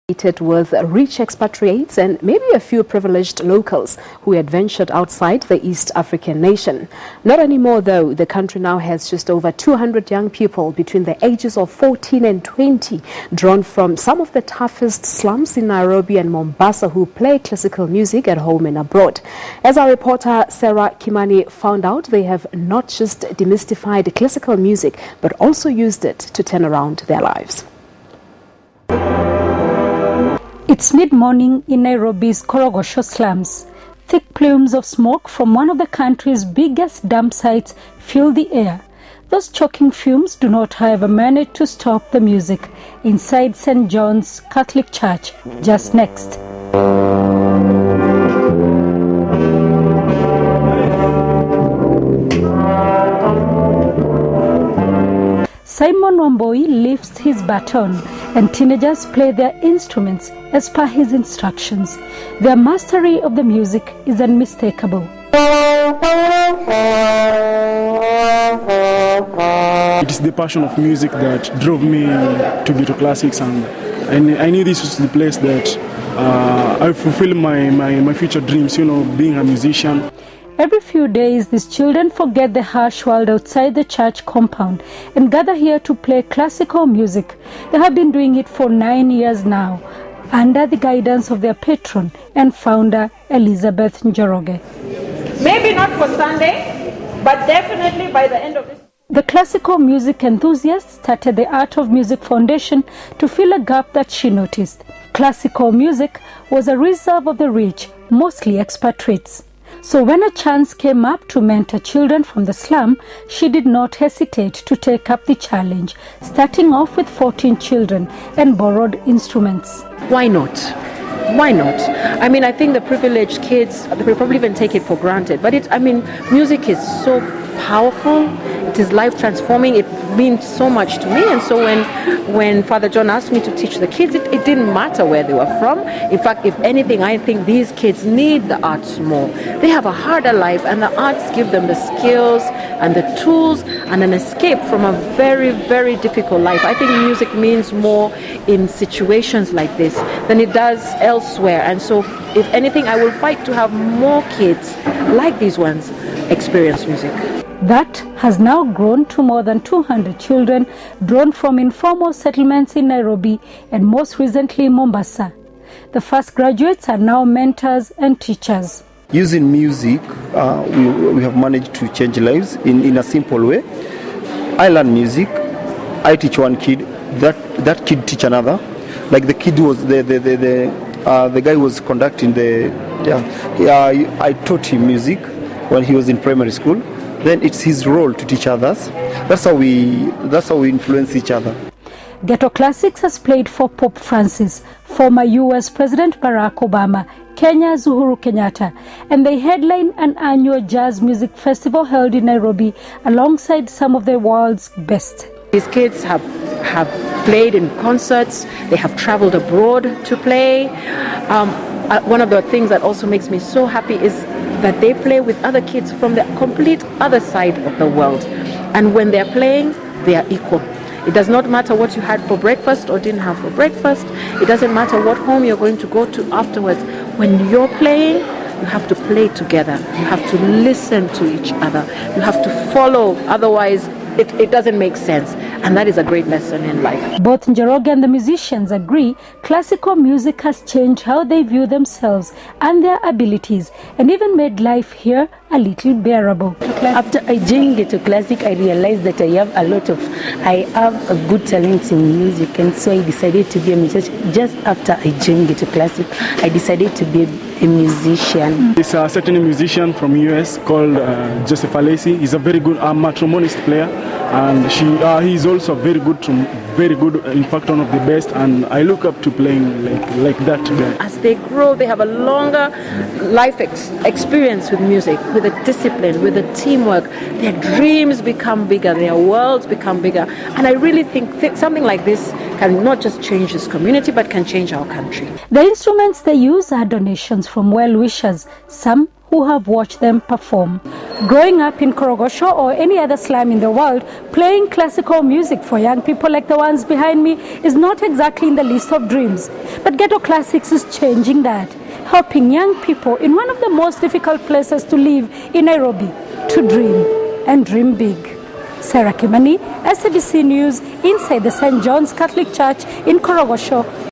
With rich expatriates and maybe a few privileged locals who had ventured outside the East African nation. Not anymore, though. The country now has just over 200 young people between the ages of 14 and 20, drawn from some of the toughest slums in Nairobi and Mombasa, who play classical music at home and abroad. As our reporter Sarah Kimani found out, they have not just demystified classical music, but also used it to turn around their lives. It's mid-morning in Nairobi's Korogosho slums. Thick plumes of smoke from one of the country's biggest dump sites fill the air. Those choking fumes do not, however, manage to stop the music inside St. John's Catholic Church, just next. Simon Wamboi lifts his baton and teenagers play their instruments as per his instructions. Their mastery of the music is unmistakable. It is the passion of music that drove me to Ghetto Classics, and I knew this was the place that I fulfill my future dreams, being a musician. Every few days, these children forget the harsh world outside the church compound and gather here to play classical music. They have been doing it for 9 years now, under the guidance of their patron and founder, Elizabeth Njoroge. Maybe not for Sunday, but definitely by the end of this. The classical music enthusiast started the Art of Music Foundation to fill a gap that she noticed. Classical music was a reserve of the rich, mostly expatriates. So when a chance came up to mentor children from the slum, she did not hesitate to take up the challenge, starting off with 14 children and borrowed instruments. Why not? Why not? I mean, I think the privileged kids, they probably even take it for granted. But music is so powerful. It is life transforming. It means so much to me. And so when Father John asked me to teach the kids, it didn't matter where they were from. In fact, if anything, I think these kids need the arts more. They have a harder life, and the arts give them the skills and the tools and an escape from a very, very difficult life. I think music means more in situations like this than it does elsewhere. And so, if anything, I will fight to have more kids like these ones experience music. That has now grown to more than 200 children drawn from informal settlements in Nairobi and most recently Mombasa. The first graduates are now mentors and teachers. Using music, we have managed to change lives in a simple way. I learn music, I teach one kid, that kid teach another. Like the kid was the guy was conducting I taught him music when he was in primary school. Then it's his role to teach others. That's how we influence each other. Ghetto Classics has played for Pope Francis, former US President Barack Obama, Kenya's Uhuru Kenyatta, and they headline an annual jazz music festival held in Nairobi alongside some of the world's best. These kids have played in concerts. They have traveled abroad to play. One of the things that also makes me so happy is that they play with other kids from the complete other side of the world. And when they're playing, they are equal. It does not matter what you had for breakfast or didn't have for breakfast. It doesn't matter what home you're going to go to afterwards. When you're playing, you have to play together. You have to listen to each other. You have to follow, otherwise it doesn't make sense. And that is a great lesson in life. Both Njoroge and the musicians agree classical music has changed how they view themselves and their abilities, and even made life here a little bearable. After I joined Ghetto Classic, I realized that I have a good talent in music, and so I decided to be a musician. Just after I joined Ghetto Classic, I decided to be a musician. There's a certain musician from US called Joseph Alessi. He's a very good matromonist player, and he's also very good, in fact one of the best, and I look up to playing like that guy. As they grow, they have a longer life experience with music, with the discipline, with the teamwork. Their dreams become bigger, their worlds become bigger, and I really think something like this can not just change this community, but can change our country. The instruments they use are donations from well-wishers, some who have watched them perform. Growing up in Korogosho or any other slum in the world, playing classical music for young people like the ones behind me is not exactly in the list of dreams. But Ghetto Classics is changing that, helping young people in one of the most difficult places to live in Nairobi to dream, and dream big. Sarah Kimani, SABC News, inside the St. John's Catholic Church in Korogosho,